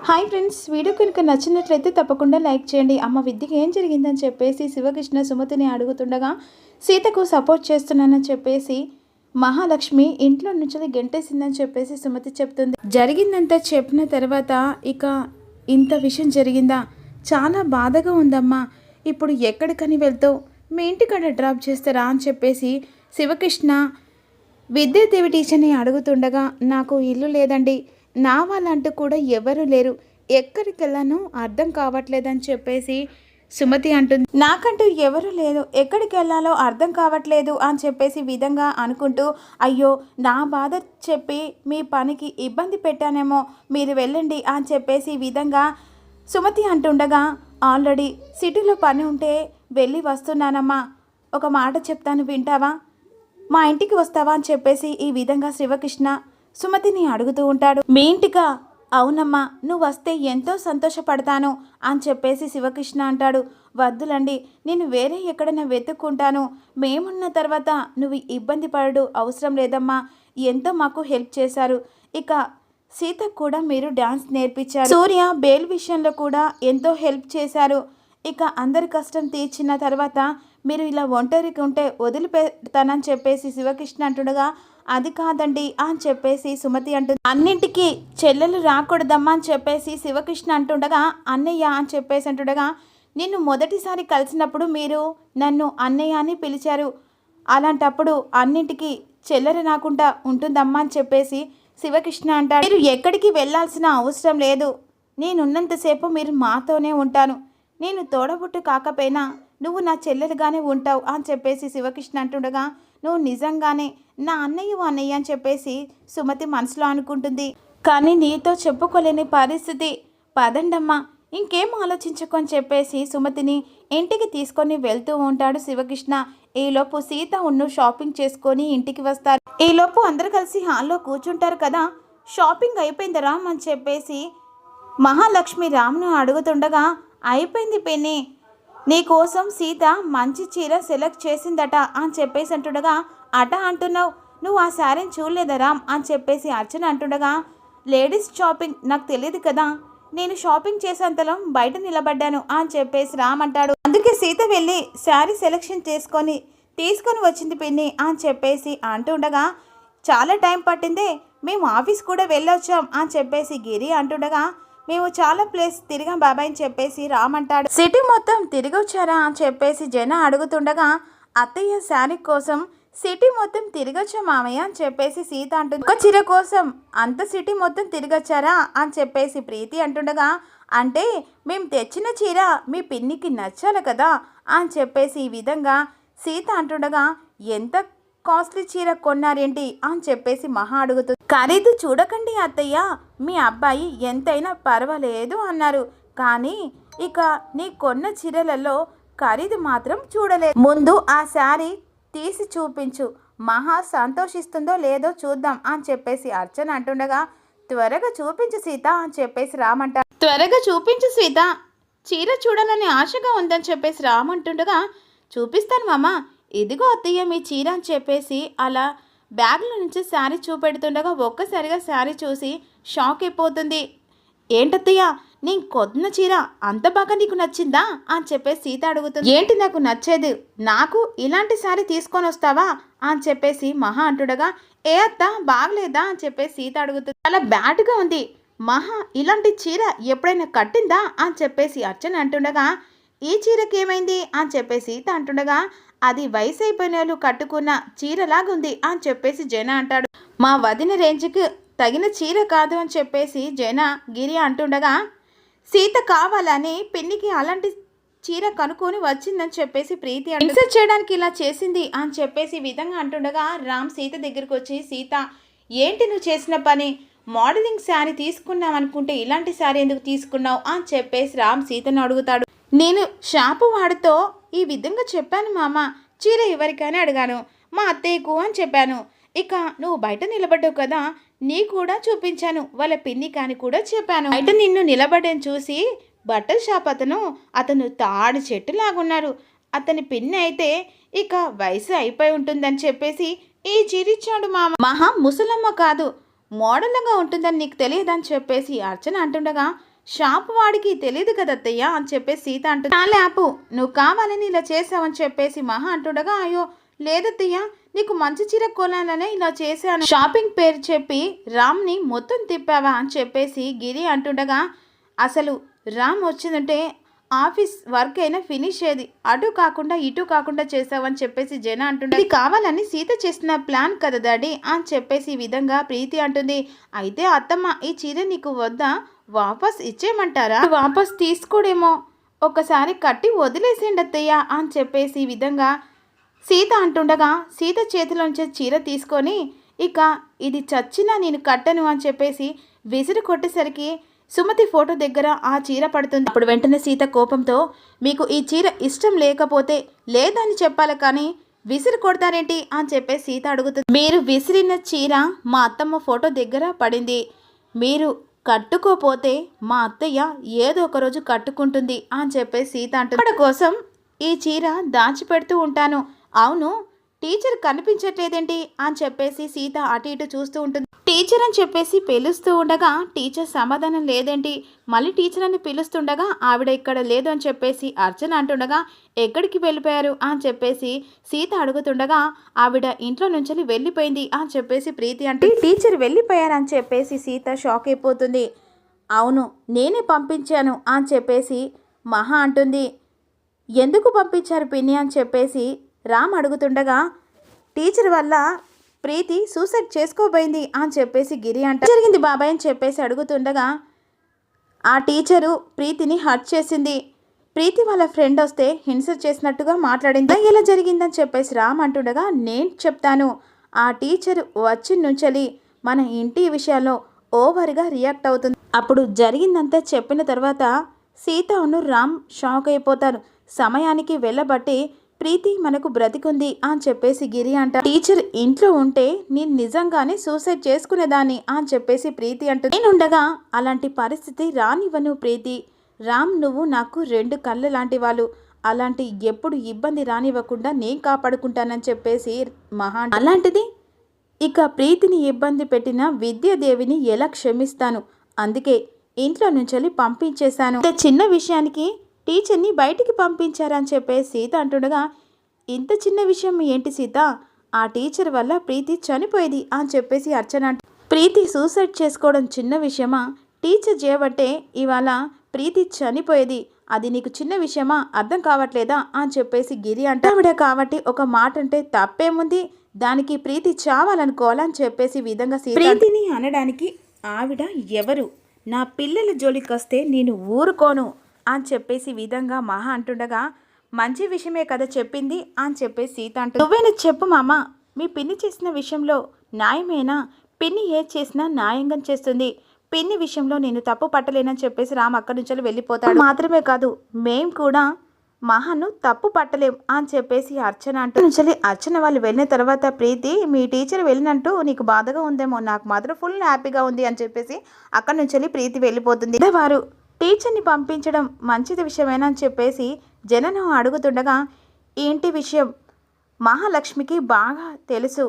Hi friends, video కనుక నచ్చినట్లయితే తప్పకుండా లైక్ చేయండి. అమ్మ విద్యకి ఏం జరిగిందని చెప్పేసి శివకృష్ణ సుమతిని అడుగుతుండగా సీతకు సపోర్ట్ చేస్తున్నానని చెప్పేసి మహాలక్ష్మి ఇంట్లో నుంచి గెంటేసిందని చెప్పేసి సుమతి చెప్తుంది. జరిగిందంతా చెప్పిన తర్వాత ఇక ఇంత విషయం జరిగిందా, చాలా బాధగా ఉందమ్మా, ఇప్పుడు ఎక్కడికని వెళ్తావు, మీ ఇంటికాడ డ్రాప్ చేస్తారా అని చెప్పేసి శివకృష్ణ విద్యాదేవి టీచర్ని అడుగుతుండగా నాకు ఇల్లు లేదండి, నా వాళ్ళంటూ కూడా ఎవరు లేరు, ఎక్కడికి వెళ్ళానో అర్థం కావట్లేదని చెప్పేసి సుమతి అంటుంది. నాకంటూ ఎవరు లేదు, ఎక్కడికి వెళ్ళాలో అర్థం కావట్లేదు అని చెప్పేసి విధంగా అనుకుంటూ అయ్యో నా బాధ చెప్పి మీ పనికి ఇబ్బంది పెట్టానేమో, మీరు వెళ్ళండి అని చెప్పేసి విధంగా సుమతి అంటుండగా ఆల్రెడీ సిటీలో పని ఉంటే వెళ్ళి వస్తున్నానమ్మా, ఒక మాట చెప్తాను వింటావా, మా ఇంటికి వస్తావా అని చెప్పేసి ఈ విధంగా శివకృష్ణ సుమతిని అడుగుతూ ఉంటాడు. మీ ఇంటికా? అవునమ్మా, నువ్వు వస్తే ఎంతో సంతోషపడతాను అని చెప్పేసి శివకృష్ణ అంటాడు. వద్దులండి, నేను వేరే ఎక్కడైనా వెతుక్కుంటాను, మేమున్న తర్వాత నువ్వు ఇబ్బంది పడడు అవసరం లేదమ్మా, ఎంతో మాకు హెల్ప్ చేశారు, ఇక సీతకు కూడా మీరు డాన్స్ నేర్పించారు, సూర్య బేల్ విషయంలో కూడా ఎంతో హెల్ప్ చేశారు, ఇక అందరి కష్టం తీర్చిన తర్వాత మీరు ఇలా ఒంటరికి ఉంటే వదిలిపెడతానని చెప్పేసి శివకృష్ణ అంటుండగా అది కాదండి అని చెప్పేసి సుమతి అంటుంది. అన్నింటికి చెల్లెలు రాకూడదమ్మా అని చెప్పేసి శివకృష్ణ అంటుండగా అన్నయ్య అని చెప్పేసి అంటుండగా నిన్ను మొదటిసారి కలిసినప్పుడు మీరు నన్ను అన్నయ్య అని పిలిచారు, అలాంటప్పుడు అన్నింటికి చెల్లెలు రాకుండా ఉంటుందమ్మా అని చెప్పేసి శివకృష్ణ అంటాడు. మీరు ఎక్కడికి వెళ్ళాల్సిన అవసరం లేదు, నేనున్నంతసేపు మీరు మాతోనే ఉంటాను, నేను తోడబుట్టు కాకపోయినా నువ్వు నా చెల్లెలుగానే ఉంటావు అని చెప్పేసి శివకృష్ణ అంటుండగా నువ్వు నిజంగానే నా అన్నయ్య అని చెప్పేసి సుమతి మనసులో అనుకుంటుంది. కానీ నీతో చెప్పుకోలేని పరిస్థితి, పదండమ్మా ఇంకేం ఆలోచించకు అని చెప్పేసి సుమతిని ఇంటికి తీసుకొని వెళ్తూ ఉంటాడు శివకృష్ణ. ఈలోపు సీత ఉన్ను షాపింగ్ చేసుకొని ఇంటికి వస్తారు. ఈలోపు అందరు కలిసి హాల్లో కూర్చుంటారు కదా, షాపింగ్ అయిపోయింది రామ్ అని చెప్పేసి మహాలక్ష్మి రామ్ను అడుగుతుండగా అయిపోయింది పిన్ని, నీకోసం సీత మంచి చీర సెలెక్ట్ చేసిందట అని చెప్పేసి అంటుండగా అట అంటున్నావు, నువ్వు ఆ శారీని చూడలేదా రామ్ అని చెప్పేసి అర్చన అంటుండగా లేడీస్ షాపింగ్ నాకు తెలియదు కదా, నేను షాపింగ్ చేసేంతలో బయట నిలబడ్డాను అని చెప్పేసి రామ్ అంటాడు. అందుకే సీత వెళ్ళి శారీ సెలెక్షన్ తీసుకొని వచ్చింది పిన్ని అని చెప్పేసి అంటుండగా చాలా టైం పట్టిందే, మేము ఆఫీస్ కూడా వెళ్ళొచ్చాం అని చెప్పేసి గిరి అంటుండగా మేము చాలా ప్లేస్ తిరిగాం బాబాయ్ అని చెప్పేసి రామ్ అంటాడు. సిటీ మొత్తం తిరిగి వచ్చారా అని చెప్పేసి జన అడుగుతుండగా అత్తయ్య శారీ కోసం సిటీ మొత్తం తిరిగొచ్చా మామయ్య అని చెప్పేసి సీత అంటుంది. ఒక చీర కోసం అంత సిటీ మొత్తం తిరిగొచ్చారా అని చెప్పేసి ప్రీతి అంటుండగా అంటే మేము తెచ్చిన చీర మీ పిన్నికి నచ్చాలి కదా అని చెప్పేసి ఈ విధంగా సీత అంటుండగా ఎంత కాస్ట్లీ చీర కొన్నారేంటి అని చెప్పేసి మహా అడుగుతుంది. ఖరీదు చూడకండి అత్తయ్య, మీ అబ్బాయి ఎంతైనా పర్వాలేదు అన్నారు, కానీ ఇక నీ కొన్న చీరలలో ఖరీదు మాత్రం చూడలేదు, ముందు ఆ శారీ తీసి చూపించు, మహా సంతోషిస్తుందో లేదో చూద్దాం అని చెప్పేసి అర్చన అంటుండగా త్వరగా చూపించు సీత అని చెప్పేసి రామంటారు. త్వరగా చూపించు సీత, చీర చూడాలని ఆశగా ఉందని చెప్పేసి రామంటుండగా చూపిస్తాను మామ, ఇదిగో అత్తయ్య మీ చీర అని చెప్పేసి అలా బ్యాగ్లో నుంచి శారీ చూపెడుతుండగా ఒక్కసారిగా శారీ చూసి షాక్ అయిపోతుంది. ఏంటత్తయ్య నీ కొన్న చీర అంత బాగా నీకు నచ్చిందా అని చెప్పేసి సీత అడుగుతుంది. ఏంటి నాకు నచ్చేది, నాకు ఇలాంటి శారీ తీసుకొని వస్తావా అని చెప్పేసి మహా అంటుండగా ఏ అత్త బాగలేదా అని చెప్పేసి సీత అడుగుతుంది. చాలా బ్యాడ్గా ఉంది మహా, ఇలాంటి చీర ఎప్పుడైనా కట్టిందా అని చెప్పేసి అర్చన అంటుండగా ఈ చీరకి ఏమైంది అని చెప్పేసి సీత అంటుండగా అది వయసు అయిపోయిన వాళ్ళు కట్టుకున్న చీరలాగుంది అని చెప్పేసి జన అంటాడు. మా వదిన రేంజ్కి తగిన చీర కాదు అని చెప్పేసి జన గిరి అంటుండగా సీత కావాలని పిన్నికి అలాంటి చీర కనుక్కొని వచ్చిందని చెప్పేసి ప్రీతి ఇన్సర్ట్ చేయడానికి ఇలా చేసింది అని చెప్పేసి విధంగా అంటుండగా రామ్ సీత దగ్గరికి వచ్చి సీత ఏంటి నువ్వు చేసిన పని, మోడలింగ్ శారీ తీసుకున్నావు అనుకుంటే ఇలాంటి శారీ ఎందుకు తీసుకున్నావు అని చెప్పేసి రామ్ సీతను అడుగుతాడు. నేను షాపు వాడితో ఈ విధంగా చెప్పాను మామ, చీర ఎవరికైనా అడిగాను, మా అత్తయ్యకు అని చెప్పాను, ఇక నువ్వు బయట నిలబడ్డావు కదా నీ కూడా చూపించాను, వాళ్ళ పిన్ని కాని కూడా చెప్పాను, బయట నిన్ను నిలబడని చూసి బట్టల షాప్ అతను తాడు చెట్టు లాగున్నారు, అతని పిన్ని అయితే ఇక వయసు అయిపోయి ఉంటుందని చెప్పేసి ఈ చీర ఇచ్చాడు మామ, మహా ముసలమ్మ కాదు మోడల్గా ఉంటుందని నీకు తెలియదని చెప్పేసి అర్చన అంటుండగా షాప్ వాడికి తెలియదు కదా అత్తయ్య అని చెప్పేసి సీత అంటుంది. చాలే ఆపు, నువ్వు కావాలని ఇలా చేసావని చెప్పేసి మహా అంటుండగా, అయ్యో లేదత్తయ్య, నీకు మంచి చీర కొనాలనే ఇలా చేశాను, షాపింగ్ పేరు చెప్పి రామ్ని మొత్తం తిప్పావా అని చెప్పేసి గిరి అంటుండగా, అసలు రామ్ వచ్చిందంటే ఆఫీస్ వర్క్ అయినా ఫినిష్ అయ్యేది, అటు కాకుండా ఇటు కాకుండా చేసావని చెప్పేసి జన అంటుండే. ఇది కావాలని సీత చేసిన ప్లాన్ కదా డాడీ అని చెప్పేసి ఈ విధంగా ప్రీతి అంటుంది. అయితే అత్తమ్మ, ఈ చీర నీకు వద్దా, వాపస్ ఇచ్చేయమంటారా? వాపస్ తీసుకోడేమో, ఒకసారి కట్టి వదిలేసేయండి అత్తయ్య అని చెప్పేసి ఈ విధంగా సీత అంటుండగా, సీత చేతిలోంచి చీర తీసుకొని, ఇక ఇది చచ్చినా నేను కట్టను అని చెప్పేసి విసిరి కొట్టేసరికి సుమతి ఫోటో దగ్గర ఆ చీర పడుతుంది. అప్పుడు వెంటనే సీత కోపంతో, మీకు ఈ చీర ఇష్టం లేకపోతే లేదని చెప్పాలి కానీ విసిరి కొడతారేంటి అని చెప్పేసి సీత అడుగుతుంది. మీరు విసిరిన చీర మా అత్తమ్మ ఫోటో దగ్గర పడింది, మీరు కట్టుకోపోతే మా అత్తయ్య ఏదో ఒక రోజు కట్టుకుంటుంది అని చెప్పేసి సీత అంటుంది. అక్కడ కోసం ఈ చీర దాచిపెడుతూ ఉంటాను. అవును, టీచర్ కనిపించట్లేదేంటి అని చెప్పేసి సీత అటు ఇటు చూస్తూ ఉంటుంది. టీచర్ అని చెప్పేసి పిలుస్తూ ఉండగా టీచర్ సమాధానం లేదేంటి, మళ్ళీ టీచర్ అని పిలుస్తుండగా ఆవిడ ఇక్కడ లేదు అని చెప్పేసి అర్చన అంటుండగా, ఎక్కడికి వెళ్ళిపోయారు అని చెప్పేసి సీత అడుగుతుండగా, ఆవిడ ఇంట్లో నుంచి వెళ్ళిపోయింది అని చెప్పేసి ప్రీతి అంటే, టీచర్ వెళ్ళిపోయారని చెప్పేసి సీత షాక్ అయిపోతుంది. అవును, నేనే పంపించాను అని చెప్పేసి మహా అంటుంది. ఎందుకు పంపించారు పిన్ని అని చెప్పేసి రామ్ అడుగుతుండగా, టీచర్ వల్ల ప్రీతి సూసైడ్ చేసుకోబోయింది అని చెప్పేసి గిరి అంటే, జరిగింది బాబాయ్ అని చెప్పేసి అడుగుతుండగా, ఆ టీచరు ప్రీతిని హర్ట్ చేసింది, ప్రీతి వాళ్ళ ఫ్రెండ్ వస్తే హింస చేసినట్టుగా మాట్లాడింది, ఎలా జరిగిందని చెప్పేసి రామ్ అంటుండగా, నేను చెప్తాను, ఆ టీచర్ వచ్చి నుంచలి మన ఇంటి విషయాల్లో ఓవర్గా రియాక్ట్ అవుతుంది. అప్పుడు జరిగిందంతా చెప్పిన తర్వాత సీతను రామ్ షాక్ అయిపోతారు. సమయానికి వెళ్ళబట్టి ప్రీతి మనకు బ్రతికుంది అని చెప్పేసి గిరి అంట. టీచర్ ఇంట్లో ఉంటే నేను నిజంగానే సూసైడ్ చేసుకునేదాన్ని అని చెప్పేసి ప్రీతి అంటుంది. నేనుండగా అలాంటి పరిస్థితి రానివ్వను ప్రీతి, రామ్ నువ్వు నాకు 2 కళ్ళు లాంటి వాళ్ళు, అలాంటి ఎప్పుడు ఇబ్బంది రానివ్వకుండా నేను కాపాడుకుంటానని చెప్పేసి మహా. అలాంటిది ఇక ప్రీతిని ఇబ్బంది పెట్టిన విద్యాదేవిని ఎలా క్షమిస్తాను, అందుకే ఇంట్లో నుంచి పంపించేశాను. చిన్న విషయానికి టీచర్ని బయటికి పంపించారని చెప్పేసి సీత అంటుండగా, ఇంత చిన్న విషయం ఏంటి సీత, ఆ టీచర్ వల్ల ప్రీతి చనిపోయేది అని చెప్పేసి అర్చన అంట. ప్రీతి సూసైడ్ చేసుకోవడం చిన్న విషయమా, టీచర్ చేయబట్టే ఇవాళ ప్రీతి చనిపోయేది, అది నీకు చిన్న విషయమా, అర్థం కావట్లేదా అని చెప్పేసి గిరి అంట. ఆవిడ కాబట్టి ఒక మాట అంటే తప్పేముంది, దానికి ప్రీతి చావాలనుకోవాలని చెప్పేసి విధంగా ప్రీతిని అనడానికి ఆవిడ ఎవరు, నా పిల్లల జోలికొస్తే నేను ఊరుకోను అని చెప్పేసి విధంగా మహా అంటుండగా, మంచి విషయమే కదా చెప్పింది అని చెప్పేసి సీత అంటుంది. నువ్వేనా చెప్పు మామ, మీ పిన్ని చేసిన విషయంలో న్యాయమేనా, పిన్ని ఏది చేసినా న్యాయంగా చేస్తుంది, పిన్ని విషయంలో నేను తప్పు పట్టలేనని చెప్పేసి రామ్ అక్కడి నుంచి వెళ్ళిపోతాడు. మాత్రమే కాదు మేం కూడా మహాను తప్పు పట్టలేం అని చెప్పేసి అర్చన అంటూ నుంచి అర్చన వాళ్ళు వెళ్ళిన తర్వాత, ప్రీతి మీ టీచర్ వెళ్ళినట్టు నీకు బాధగా ఉందేమో, నాకు మాత్రం ఫుల్ హ్యాపీగా ఉంది అని చెప్పేసి అక్కడి నుంచి ప్రీతి వెళ్ళిపోతుంది. వారు టీచర్ని పంపించడం మంచిది విషయమేనా అని చెప్పేసి జనను అడుగుతుండగా, ఏంటి విషయం, మహాలక్ష్మికి బాగా తెలుసు,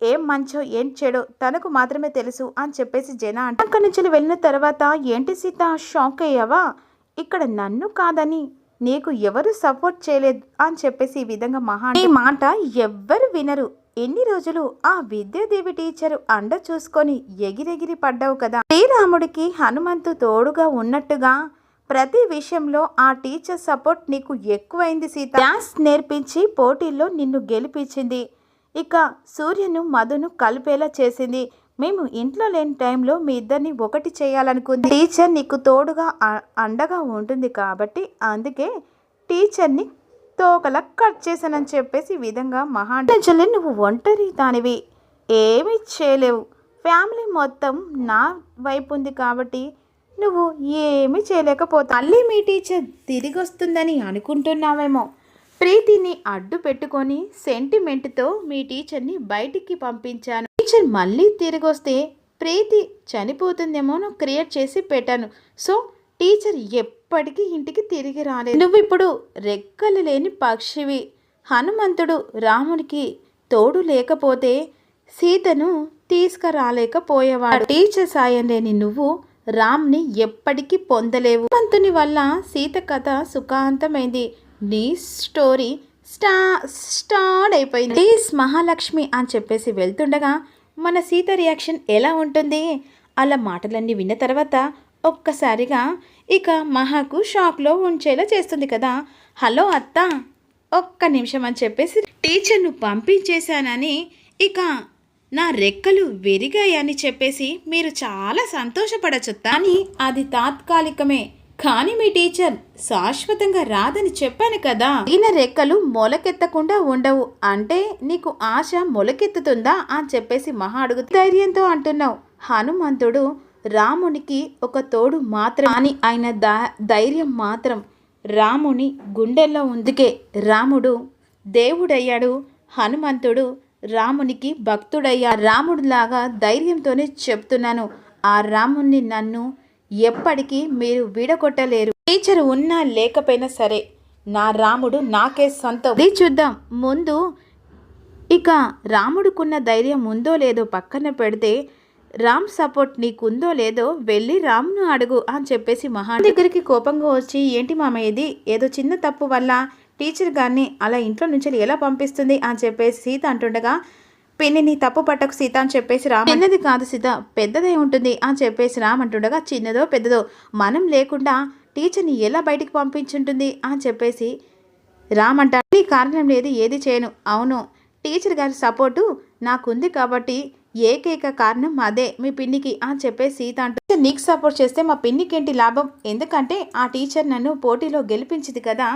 ఏం మంచో ఏం చెడో తనకు మాత్రమే తెలుసు అని చెప్పేసి జన అంటే, అక్కడి నుంచి వెళ్ళిన తర్వాత ఏంటి సీత షాక్ అయ్యావా, ఇక్కడ నన్ను కాదని నీకు ఎవరు సపోర్ట్ చేయలేదు అని చెప్పేసి ఈ విధంగా మహా. ఈ మాట ఎవ్వరు వినరు, ఎన్ని రోజులు ఆ విద్యాదేవి టీచరు అండ చూసుకొని ఎగిరెగిరి పడ్డావు కదా, శ్రీరాముడికి హనుమంతు తోడుగా ఉన్నట్టుగా ప్రతి విషయంలో ఆ టీచర్ సపోర్ట్ నీకు ఎక్కువైంది సీత. డాన్స్ నేర్పించి పోటీల్లో నిన్ను గెలిపించింది, ఇక సూర్యను మధును కలిపేలా చేసింది, మేము ఇంట్లో లేని టైంలో మీ ఇద్దరిని ఒకటి చేయాలనుకుంది, టీచర్ నీకు తోడుగా అండగా ఉంటుంది కాబట్టి అందుకే టీచర్ని తోకలా కట్ చేశానని చెప్పేసి ఈ విధంగా మహా. నువ్వు ఒంటరి దానివి, ఏమీ చేయలేవు, ఫ్యామిలీ మొత్తం నా వైపు ఉంది కాబట్టి నువ్వు ఏమీ చేయలేకపోతావు. మళ్ళీ మీ టీచర్ తిరిగి వస్తుందని అనుకుంటున్నావేమో, ప్రీతిని అడ్డు పెట్టుకొని సెంటిమెంట్తో మీ టీచర్ని బయటికి పంపించాను, టీచర్ మళ్ళీ తిరిగి వస్తే ప్రీతి చనిపోతుందేమో క్రియేట్ చేసి పెట్టాను, సో టీచర్ ఎప్పటికీ ఇంటికి తిరిగి రాలేదు, నువ్వు ఇప్పుడు రెక్కలు లేని పక్షివి, హనుమంతుడు రామునికి తోడు లేకపోతే సీతను తీసుకురాలేకపోయేవాడు, టీచర్ సాయం లేని నువ్వు రామ్ని ఎప్పటికీ పొందలేవు. హనుమంతుని వల్ల సీత కథ సుఖాంతమైంది. నీ స్టోరీ స్టార్ట్ అయిపోయింది. ప్లీజ్ మహాలక్ష్మి అని చెప్పేసి వెళ్తుండగా మన సీత రియాక్షన్ ఎలా ఉంటుంది? అలా మాటలన్నీ విన్న తర్వాత ఒక్కసారిగా ఇక మహాకు షాక్లో ఉంచేలా చేస్తుంది కదా. హలో అత్త, ఒక్క నిమిషం అని చెప్పేసి టీచర్ను పంపించేశానని ఇక నా రెక్కలు విరిగాయని చెప్పేసి మీరు చాలా సంతోషపడచ్చు, కానీ అది తాత్కాలికమే. కానీ మీ టీచర్ శాశ్వతంగా రాదని చెప్పాను కదా. ఈయన రెక్కలు మొలకెత్తకుండా ఉండవు అంటే నీకు ఆశ మొలకెత్తుతుందా అని చెప్పేసి మహా అడుగు. ధైర్యంతో అంటున్నావు. హనుమంతుడు రామునికి ఒక తోడు మాత్రం, అని ఆయన ధైర్యం మాత్రం రాముని గుండెల్లో ఉందికే రాముడు దేవుడయ్యాడు. హనుమంతుడు రామునికి భక్తుడయ్యా. రాముడిలాగా ధైర్యంతోనే చెప్తున్నాను, ఆ రాముణ్ణి నన్ను ఎప్పటికీ మీరు విడగొట్టలేరు. టీచర్ ఉన్నా లేకపోయినా సరే నా రాముడు నాకే సొంతం. ఇది చూద్దాం. ముందు ఇక రాముడికున్న ధైర్యం ఉందో లేదో పక్కన పెడితే రామ్ సపోర్ట్ నీకుందో లేదో వెళ్ళి రామ్ను అడుగు అని చెప్పేసి మహా దగ్గరికి కోపంగా వచ్చి, ఏంటి మామ ఇది, ఏదో చిన్న తప్పు వల్ల టీచర్ గారిని అలా ఇంట్లో నుంచి ఎలా పంపిస్తుంది అని చెప్పేసి సీత అంటుండగా, పిన్నిని తప్పు పట్టకు సీత అని చెప్పేసి రామ్. చిన్నది కాదు సీత, పెద్దదే ఉంటుంది అని చెప్పేసి రామ్ అంటుండగా, చిన్నదో పెద్దదో మనం లేకుండా టీచర్ని ఎలా బయటికి పంపించుంటుంది అని చెప్పేసి రామ్ అంటాడు. నీ కారణం లేదు, ఏది చేయను. అవును, టీచర్ గారి సపోర్టు నాకుంది కాబట్టి ఏకైక కారణం అదే మీ పిన్నికి అని చెప్పేసి సీత అంటూ, నీకు సపోర్ట్ చేస్తే మా పిన్నికి ఏంటి లాభం, ఎందుకంటే ఆ టీచర్ నన్ను పోటీలో గెలిపించింది కదా.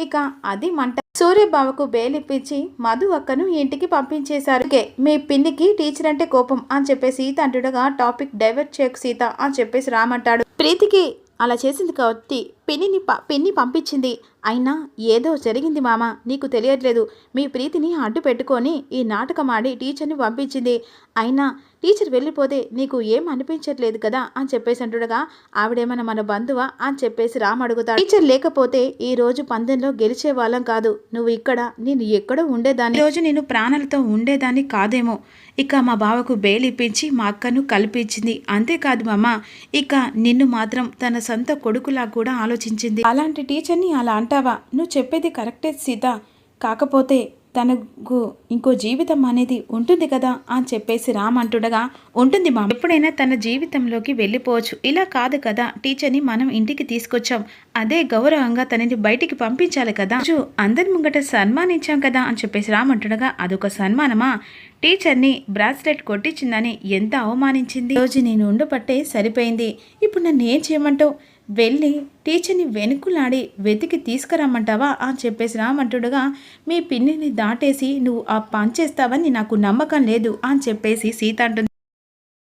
ఇక అది మంట. సూర్యబావకు బేలిప్పించి మధు అక్కను ఇంటికి పంపించేశారు. మీ పిన్నికి టీచర్ అంటే కోపం అని చెప్పేసి సీత అంటుండగా, టాపిక్ డైవర్ట్ చేయకు సీత అని చెప్పేసి రామంటాడు. ప్రీతికి అలా చేసింది కాబట్టి పిన్ని పంపించింది. అయినా ఏదో జరిగింది మామ, నీకు తెలియట్లేదు. మీ ప్రీతిని అడ్డు పెట్టుకొని ఈ నాటకం ఆడి టీచర్ని పంపించింది. అయినా టీచర్ వెళ్ళిపోతే నీకు ఏం అనిపించట్లేదు కదా అని చెప్పేసి అంటుండగా, ఆవిడేమన్నా మన బంధువా అని చెప్పేసి రామ్ అడుగుతాడు. టీచర్ లేకపోతే ఈ రోజు పందెంలో గెలిచే వాళ్ళం కాదు. నువ్వు ఇక్కడ, నేను ఎక్కడో ఉండేదాన్ని. ఈరోజు నేను ప్రాణాలతో ఉండేదాన్ని కాదేమో. ఇక మా బావకు బెయిల్ ఇప్పించి మా అక్కను కల్పించింది. అంతేకాదు మామ, ఇక నిన్ను మాత్రం తన సొంత కొడుకులా కూడా ఆలోచించింది. అలాంటి టీచర్ని అలా అంటావా? నువ్వు చెప్పేది కరెక్టే సీత, కాకపోతే తనకు ఇంకో జీవితం అనేది ఉంటుంది కదా అని చెప్పేసి రామ్ అంటుండగా, ఉంటుంది మా, ఎప్పుడైనా తన జీవితంలోకి వెళ్ళిపోవచ్చు. ఇలా కాదు కదా, టీచర్ని మనం ఇంటికి తీసుకొచ్చాం, అదే గౌరవంగా తనని బయటికి పంపించాలి కదా. అందరి ముంగట సన్మానించాం కదా అని చెప్పేసి రామ్ అంటుండగా, అదొక సన్మానమా? టీచర్ని బ్రాస్లెట్ కొట్టించిందని ఎంత అవమానించింది. రోజు నేను ఉండబట్టే సరిపోయింది. ఇప్పుడు నన్ను ఏం చేయమంటావు? వెళ్ళి టీచర్ని వెనుకులాడి వెతికి తీసుకురమ్మంటావా అని చెప్పేసి రామంటుండగా, మీ పిన్నిని దాటేసి నువ్వు ఆ పని చేస్తావని నాకు నమ్మకం లేదు అని చెప్పేసి సీత అంటుంది.